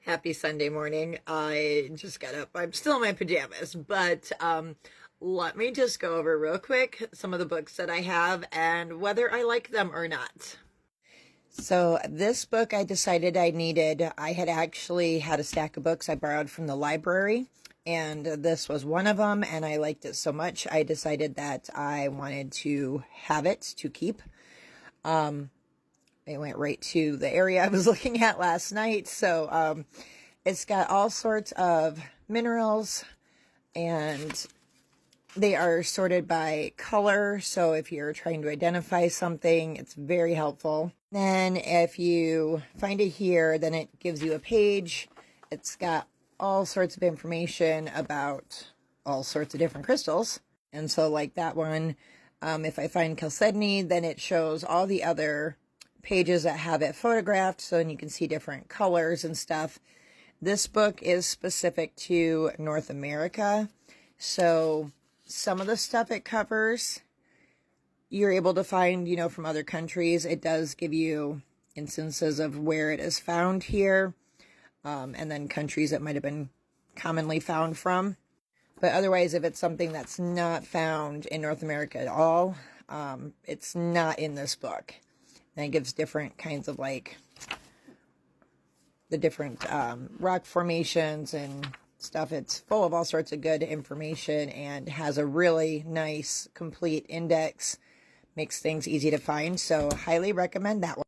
Happy Sunday morning. I just got up. I'm still in my pajamas, but let me just go over real quick some of the books that I have and whether I like them or not. So this book I decided I needed. I had actually had a stack of books I borrowed from the library, and this was one of them, and I liked it so much I decided that I wanted to have it to keep. It went right to the area I was looking at last night. So it's got all sorts of minerals, and they are sorted by color. So if you're trying to identify something, it's very helpful. Then if you find it here, then it gives you a page. It's got all sorts of information about all sorts of different crystals. And so like that one, if I find chalcedony, then it shows all the other pages that have it photographed, so then you can see different colors and stuff. This book is specific to North America, so some of the stuff it covers you're able to find, from other countries. It does give you instances of where it is found here, and then countries it might have been commonly found from. But otherwise, if it's something that's not found in North America at all, it's not in this book. And it gives different kinds of the different rock formations and stuff. It's full of all sorts of good information and has a really nice complete index. Makes things easy to find. So highly recommend that one.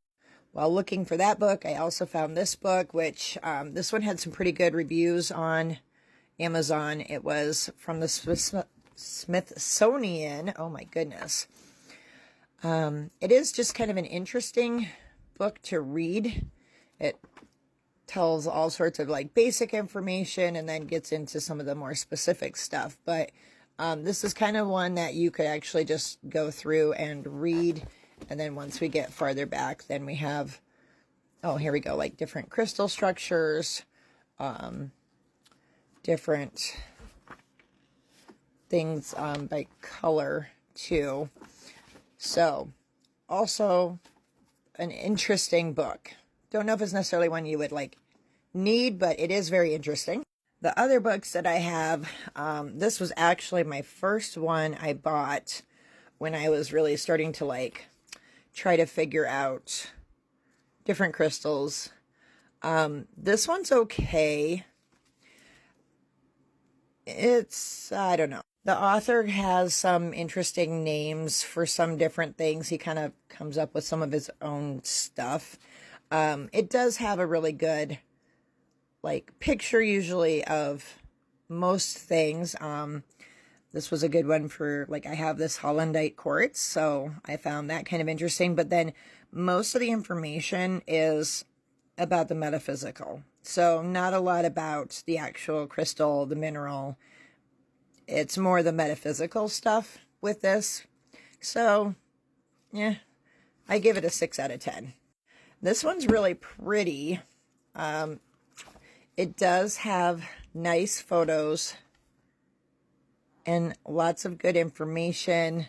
While looking for that book, I also found this book, which this one had some pretty good reviews on Amazon. It was from the Smithsonian. Oh my goodness. It is just kind of an interesting book to read. It tells all sorts of basic information and then gets into some of the more specific stuff. But this is kind of one that you could actually just go through and read. And then once we get farther back, then we have, oh, here we go, different crystal structures, different things by color too. So, also an interesting book. Don't know if it's necessarily one you would need, but it is very interesting. The other books that I have, this was actually my first one I bought when I was really starting to try to figure out different crystals. This one's okay. I don't know. The author has some interesting names for some different things. He kind of comes up with some of his own stuff. It does have a really good, picture usually of most things. This was a good one for, I have this Hollandite quartz, so I found that kind of interesting. But then most of the information is about the metaphysical. So not a lot about the actual crystal, the mineral. It's more the metaphysical stuff with this. So, yeah, I give it a 6 out of 10. This one's really pretty. It does have nice photos and lots of good information.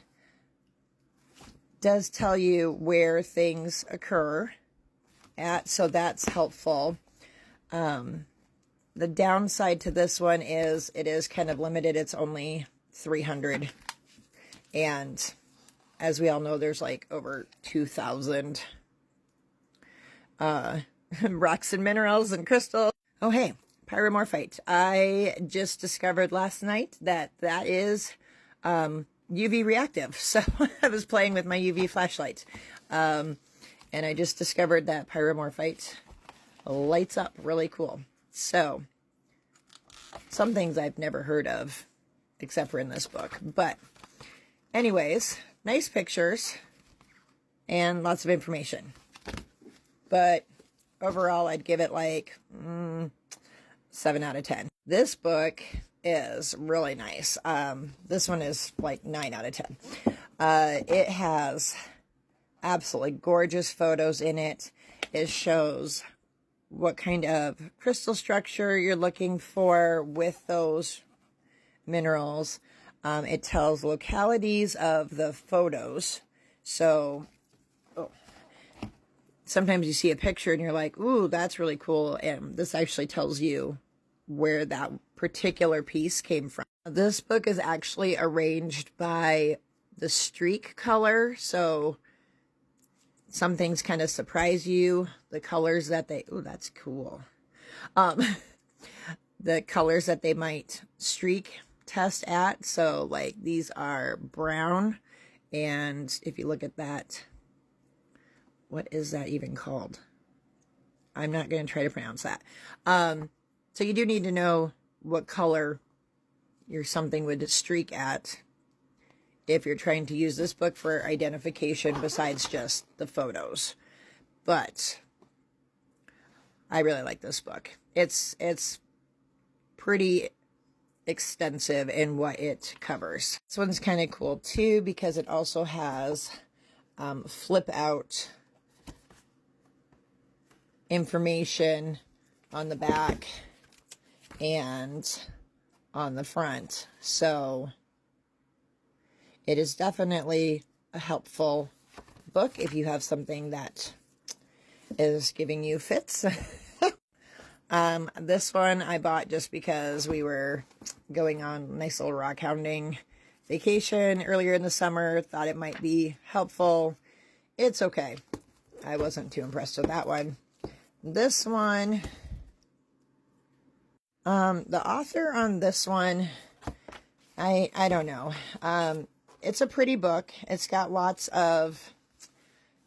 Does tell you where things occur at, so that's helpful. The downside to this one is it is kind of limited. It's only 300. And as we all know, there's over 2,000 rocks and minerals and crystals. Oh, hey, pyromorphite. I just discovered last night that is UV reactive. So I was playing with my UV flashlight. And I just discovered that pyromorphite lights up really cool. So, some things I've never heard of, except for in this book. But, anyways, nice pictures and lots of information. But, overall, I'd give it 7 out of 10. This book is really nice. This one is 9 out of 10. It has absolutely gorgeous photos in it. It shows what kind of crystal structure you're looking for with those minerals. It tells localities of the photos. So sometimes you see a picture and you're like, ooh, that's really cool. And this actually tells you where that particular piece came from. This book is actually arranged by the streak color. So some things kind of surprise you. The colors that they, ooh, that's cool. The colors that they might streak test at. So like these are brown. And if you look at that, what is that even called? I'm not going to try to pronounce that. So you do need to know what color your something would streak at if you're trying to use this book for identification besides just the photos. But I really like this book. It's pretty extensive in what it covers. This one's kind of cool too because it also has flip out information on the back and on the front. So it is definitely a helpful book if you have something that is giving you fits. This one I bought just because we were going on a nice little rockhounding vacation earlier in the summer. Thought it might be helpful. It's okay. I wasn't too impressed with that one. This one, the author on this one, I don't know. It's a pretty book. It's got lots of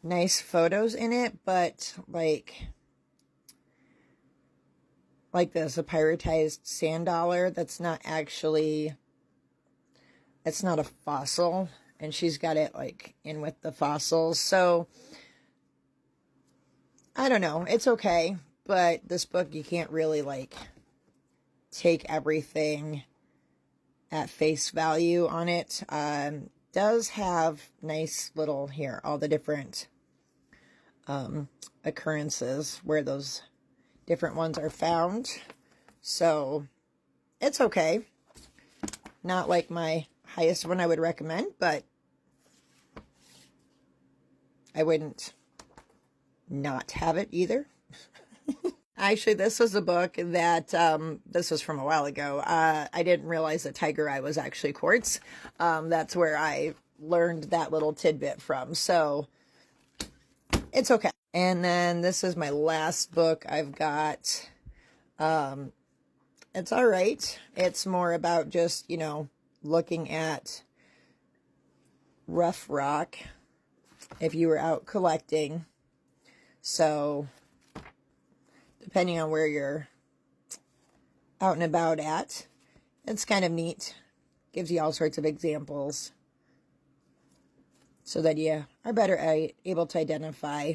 nice photos in it, but like this, a pyretized sand dollar that's not actually, it's not a fossil, and she's got it like in with the fossils. So I don't know. It's okay, but this book, you can't really like take everything at face value on it. Does have nice little here, all the different occurrences where those different ones are found. So it's okay. Not like my highest one I would recommend, but I wouldn't not have it either. Actually, this was a book that, this was from a while ago. I didn't realize that tiger eye was actually quartz. That's where I learned that little tidbit from. So it's okay. And then this is my last book I've got. It's all right. It's more about just, you know, looking at rough rock if you were out collecting. So depending on where you're out and about at, it's kind of neat. Gives you all sorts of examples so that you are better able to identify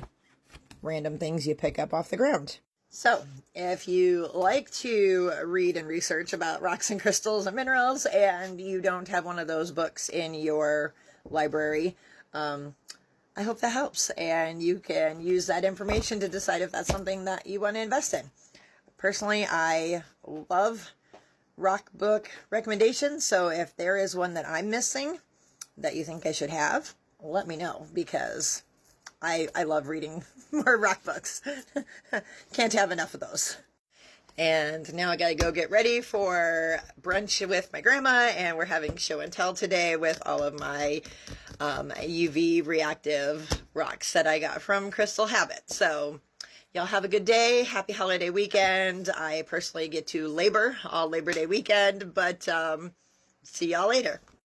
random things you pick up off the ground. So if you like to read and research about rocks and crystals and minerals and you don't have one of those books in your library, I hope that helps and you can use that information to decide if that's something that you want to invest in. Personally, I love rock book recommendations, so if there is one that I'm missing that you think I should have, let me know, because I love reading more rock books. Can't have enough of those. And now I gotta go get ready for brunch with my grandma, and we're having show and tell today with all of my UV reactive rocks that I got from Crystal Habit. So y'all have a good day. Happy holiday weekend. I personally get to labor all Labor Day weekend, but see y'all later.